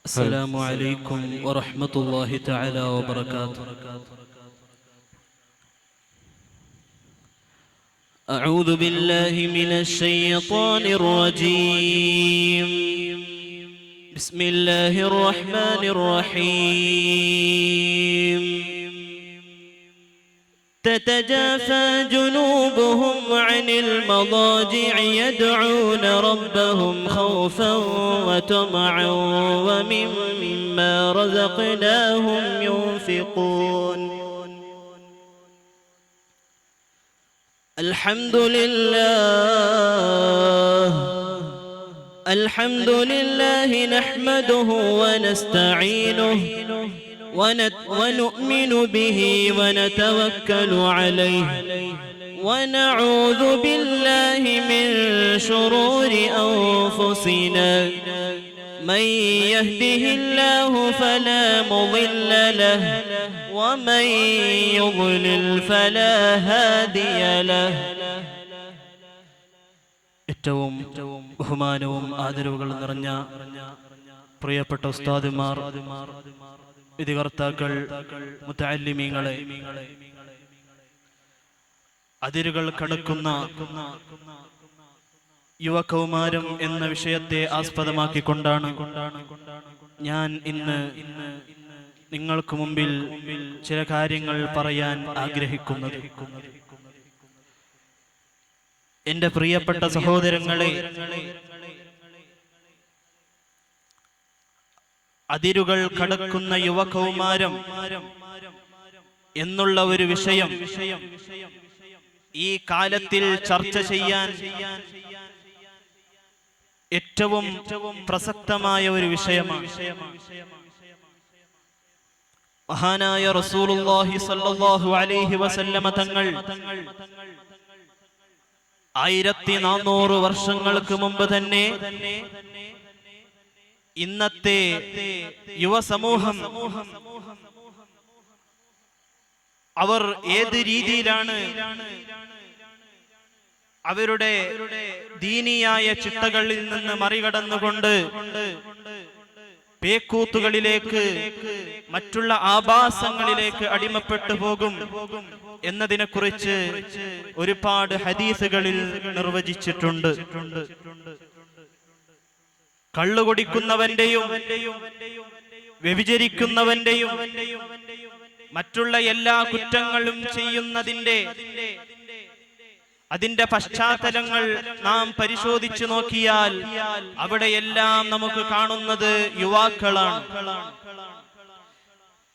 السلام عليكم ورحمة الله تعالى وبركاته. أعوذ بالله من الشيطان الرجيم. بسم الله الرحمن الرحيم. تتجافى جنوبهم عن المضاجع يدعون ربهم خوفا وطمعا ومما رزقناهم ينفقون. الحمد لله نحمده ونستعينه ونؤمن به ونتوكل عليه ونعوذ بالله من شرور أنفسنا. من يهده الله فلا مضل له ومن يضلل فلا هادي له. ഏറ്റവും ബഹുമാനവും ആദരവുകളും നിറഞ്ഞ പ്രിയപ്പെട്ട ഉസ്താദുമാർ, വിധികർത്താക്കൾ, മുതഅല്ലിമീങ്ങളെ, അതിരുകൾ കടക്കുന്ന യുവകൗമാരം എന്ന വിഷയത്തെ ആസ്പദമാക്കിക്കൊണ്ടാണ് ഞാൻ ഇന്ന് നിങ്ങൾക്ക് മുമ്പിൽ ചില കാര്യങ്ങൾ പറയാൻ ആഗ്രഹിക്കുന്നത്. എന്റെ പ്രിയപ്പെട്ട സഹോദരങ്ങളെ, അതിരുകൾ കടക്കുന്ന യുവകൗമാരം എന്നുള്ള ഒരു വിഷയം ഈ കാലത്തിൽ ചർച്ച ചെയ്യാൻ ഏറ്റവും പ്രസക്തമായ ഒരു വിഷയമാണ്. മഹാനായ റസൂലുള്ളാഹി സ്വല്ലല്ലാഹു അലൈഹി വസല്ലമ തങ്ങൾ 1400 വർഷങ്ങൾക്ക് മുമ്പ് തന്നെ ഇന്നത്തെ യുവസമൂഹം അവർ ഏത് രീതിയിലാണ് അവരുടെ ദീനിയായ ചിട്ടകളിൽ നിന്ന് മറികടന്നുകൊണ്ട് പേക്കൂത്തുകളിലേക്ക്, മറ്റുള്ള ആഭാസങ്ങളിലേക്ക് അടിമപ്പെട്ടു പോകും എന്നതിനെക്കുറിച്ച് ഒരുപാട് ഹദീസുകളിൽ നിർവചിച്ചിട്ടുണ്ട്. കള്ളുകുടിക്കുന്നവന്റെയും വ്യഭിചരിക്കുന്നവന്റെയും മറ്റുള്ള എല്ലാ കുറ്റങ്ങളും അതിന്റെ പശ്ചാത്തലങ്ങൾ നാം പരിശോധിച്ചു നോക്കിയാൽ അവിടെയെല്ലാം നമുക്ക് കാണുന്നത് യുവാക്കളാണ്.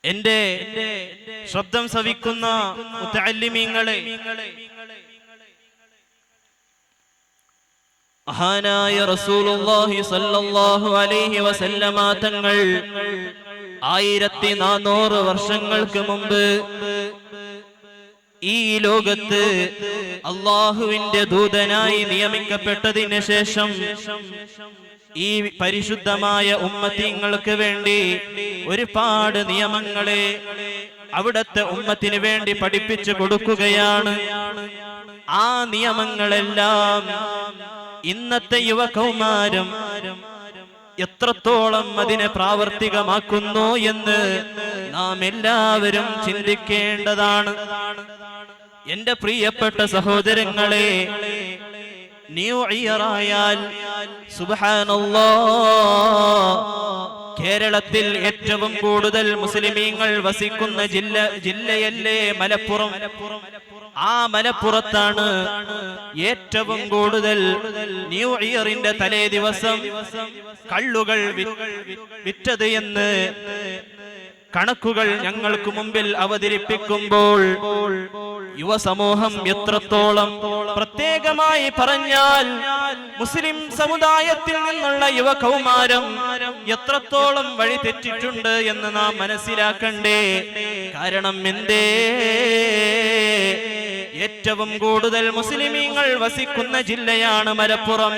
എന്റെ ശബ്ദം ശ്രവിക്കുന്ന മുതഅല്ലിമീങ്ങളെ, മഹാനായ റസൂലുള്ളാഹി സ്വല്ലല്ലാഹു അലൈഹി വസല്ലമ തങ്ങൾ 1400 വർഷങ്ങൾക്ക് മുമ്പ് ഈ ലോകത്ത് അല്ലാഹുവിന്റെ ദൂതനായി നിയമിക്കപ്പെട്ടതിന് ശേഷം ഈ പരിശുദ്ധമായ ഉമ്മത്തിങ്ങൾക്ക് വേണ്ടി ഒരുപാട് നിയമങ്ങളെ അവിടുത്തെ ഉമ്മത്തിന് വേണ്ടി പഠിപ്പിച്ചു കൊടുക്കുകയാണ്. ആ നിയമങ്ങളെല്ലാം ഇന്നത്തെ യുവകൗമാരം എത്രത്തോളം അതിനെ പ്രാവർത്തികമാക്കുന്നു എന്ന് നാം എല്ലാവരും ചിന്തിക്കേണ്ടതാണ്. എന്റെ പ്രിയപ്പെട്ട സഹോദരങ്ങളെ, ന്യൂ ഇയർ ആയാൽ സുബ്ഹാനല്ലാഹ്, കേരളത്തിൽ ഏറ്റവും കൂടുതൽ മുസ്ലിമീങ്ങൾ വസിക്കുന്ന ജില്ലയല്ലേ മലപ്പുറം? ആ മലപ്പുറത്താണ് ഏറ്റവും കൂടുതൽ ന്യൂ ഇയറിന്റെ തലേ ദിവസം കള്ളുകൾ വിറ്റത് എന്ന് കണക്കുകൾ ഞങ്ങൾക്ക് മുമ്പിൽ അവതരിപ്പിക്കുമ്പോൾ യുവസമൂഹം എത്രത്തോളം, പ്രത്യേകമായി പറഞ്ഞാൽ മുസ്ലിം സമുദായത്തിൽ നിന്നുള്ള യുവകൗമാരം എത്രത്തോളം വഴി തെറ്റിട്ടുണ്ട് എന്ന് നാം മനസ്സിലാക്കണ്ടേ. കാരണം എന്തേ? ഏറ്റവും കൂടുതൽ മുസ്ലിമീങ്ങൾ വസിക്കുന്ന ജില്ലയാണ് മലപ്പുറം.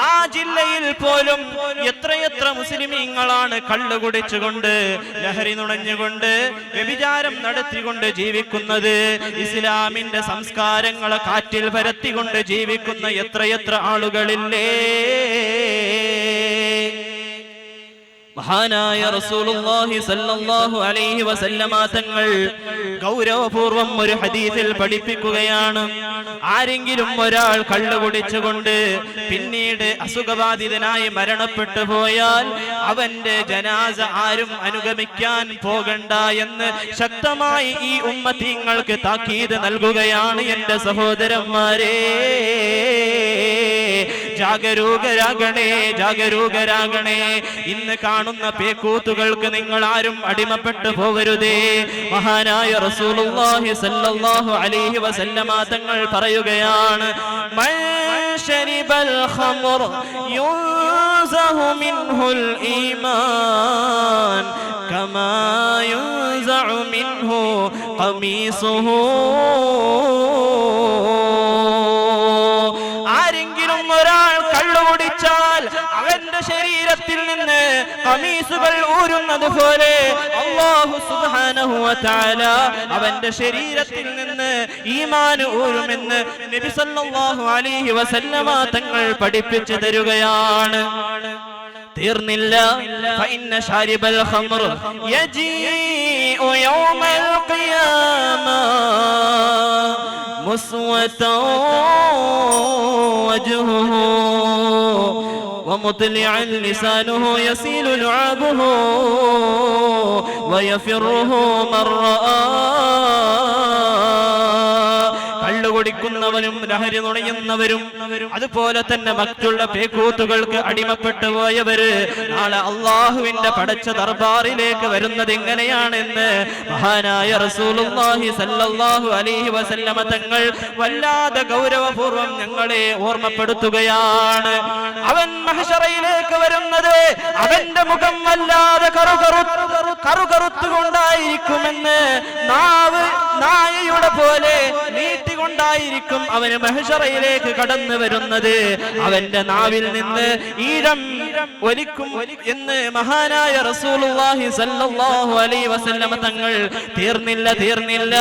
ആ ജില്ലയിൽ പോലും എത്രയെത്ര മുസ്ലിമീങ്ങളാണ് കള്ളു കുടിച്ചുകൊണ്ട്, ലഹരി നുണഞ്ഞുകൊണ്ട്, വ്യഭിചാരം നടത്തിക്കൊണ്ട് ജീവിക്കുന്നത്. ഇസ്ലാമിന്റെ സംസ്കാരങ്ങളെ കാറ്റിൽ പരത്തിക്കൊണ്ട് ജീവിക്കുന്ന എത്രയെത്ര ആളുകളില്ലേ. മഹാനായ റസൂലുള്ളാഹി സ്വല്ലല്ലാഹു അലൈഹി വസല്ലമ തങ്ങൾ ഗൗരവപൂർവം ഒരു ഹദീസിൽ പഠിപ്പിക്കുകയാണ്, ആരെങ്കിലും ഒരാൾ കള്ളു കുടിച്ചുകൊണ്ട് പിന്നീട് അസുഖബാധിതനായി മരണപ്പെട്ടു പോയാൽ അവന്റെ ജനാസ ആരും അനുഗമിക്കാൻ പോകണ്ട എന്ന് ശക്തമായി ഈ ഉമ്മത്തിങ്ങൾക്ക് താക്കീത് നൽകുകയാണ്. എന്റെ സഹോദരന്മാരെ, ജാഗരൂകരാകണേ, ജാഗരൂകരാകണേ. ഇന്ന് കാണുന്ന പേക്കൂത്തുകൾക്ക് നിങ്ങൾ ആരും അടിമപ്പെട്ടു പോവരുതേ. മഹാനായ റസൂലുള്ളാഹി സ്വല്ലല്ലാഹു അലൈഹി വസല്ലമ തങ്ങൾ പറയുകയാണ്, മൻ ശരിബൽ ഖമർ യുൻസഹു മിൻഹുൽ ഈമാൻ കമാ യുൻസഉ മിൻഹു ഖമീസുഹു. ഒരാൾ കള്ളുകുടിച്ചാൽ അവന്റെ ശരീരത്തിൽ നിന്ന് ഖമീസുകൾ ഊരുന്നത് പോലെ അല്ലാഹു സുബ്ഹാനഹു വ തആല അവന്റെ ശരീരത്തിൽ നിന്ന് ഈമാൻ ഊരുമെന്ന് നബി സല്ലല്ലാഹു അലൈഹി വസല്ലമ തങ്ങൾ പഠിപ്പിച്ചു തരുകയാണ്. തീർന്നില്ല, ഫഇന്ന ശാരിബൽ ഖമർ യജീഉ യൗമൽ ഖിയാമ മുസ്വതൻ വജ്ഹുഹു ومطلعا لسانه يسيل لعابه ويفره من رآه. കള്ളുകുടിക്കുന്നവനും ലഹരി നുണയുന്നവരും അതുപോലെ തന്നെ മറ്റുള്ള പേക്കൂത്തുകൾക്ക് അടിമപ്പെട്ടു പോയവര് നാളെ അള്ളാഹുവിന്റെ പടച്ച ദർബാറിലേക്ക് വരുന്നത് എങ്ങനെയാണെന്ന് മഹാനായ റസൂലുള്ളാഹി സ്വല്ലല്ലാഹു അലൈഹി വസല്ലമ തങ്ങൾ വല്ലാതെ ഗൗരവപൂർവം ഞങ്ങളെ ഓർമ്മപ്പെടുത്തുകയാണ്. അവൻ മഹ്ശറയിലേക്ക് വരുന്നത് അവന്റെ മുഖം വല്ലാതെ കറുകറുത്തുകൊണ്ടായിരിക്കുമെന്ന്, നാവ് നായയുടെ പോലെ നീട്ടിക്കൊണ്ടായിരിക്കും അവന് മഹ്ശറയിലേക്ക് കടന്നു വരുന്നത്. അവന്റെ നാവിൽ നിന്ന് ഈഴം ഒലിക്കും എന്ന് മഹാനായ റസൂലുള്ളാഹി സ്വല്ലല്ലാഹു അലൈഹി വസല്ലമ തങ്ങൾ. തീർന്നില്ല, തീർന്നില്ല,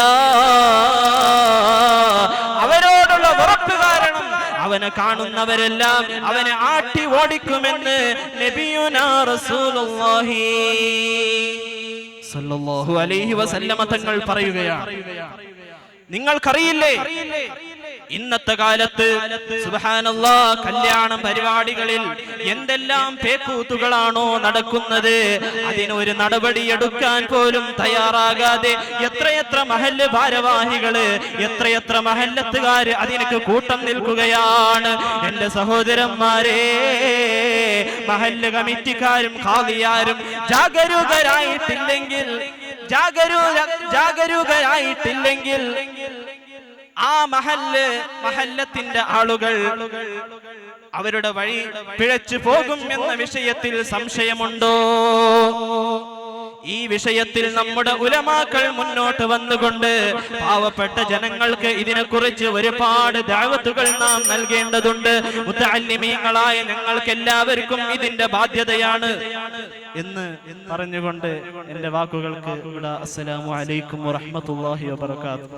അവരോടുള്ള വെറുപ്പ് കാരണം അവനെ കാണുന്നവരെല്ലാം അവനെ ആട്ടി ഓടിക്കുമെന്ന് നബിയുനാ റസൂലുള്ളാഹി സ്വല്ലല്ലാഹു അലൈഹി വസല്ലമ തങ്ങൾ പറയുകയാണ്. നിങ്ങൾക്കറിയില്ലേ, ഇന്നത്തെ കാലത്ത് സുബ്ഹാനല്ലാഹ് കല്യാണം പരിപാടികളിൽ എന്തെല്ലാം പേക്കൂത്തുകളാണോ നടക്കുന്നത്, അതിനൊരു നടപടിയെടുക്കാൻ പോലും തയ്യാറാകാതെ എത്രയെത്ര മഹല്ല് ഭാരവാഹികള്, എത്രയെത്ര മഹല്ലത്തുകാര് അതിനൊക്കെ കൂട്ടം നിൽക്കുകയാണ്. എന്റെ സഹോദരന്മാരെ, മഹല്ല് കമ്മിറ്റിക്കാരും ഖാദിയാരും ജാഗരൂകരായിട്ടില്ലെങ്കിൽ ആ മഹല്ലത്തിന്റെ ആളുകൾ അവരുടെ വഴി പിഴച്ചു പോകും എന്ന വിഷയത്തിൽ സംശയമുണ്ടോ? ഈ വിഷയത്തിൽ നമ്മുടെ ഉലമാക്കൾ മുന്നോട്ട് വന്നുകൊണ്ട് പാവപ്പെട്ട ജനങ്ങൾക്ക് ഇതിനെക്കുറിച്ച് ഒരുപാട് ദഅവത്തുകൾ നാം നൽകേണ്ടതുണ്ട്. മുതഅല്ലിമീങ്ങളായ ഞങ്ങൾക്ക് എല്ലാവർക്കും ഇതിന്റെ ബാധ്യതയാണ് എന്ന് പറഞ്ഞുകൊണ്ട് എന്റെ വാക്കുകൾക്ക് അസ്സലാമു അലൈക്കും വറഹ്മത്തുള്ളാഹി വബറകാതുഹു.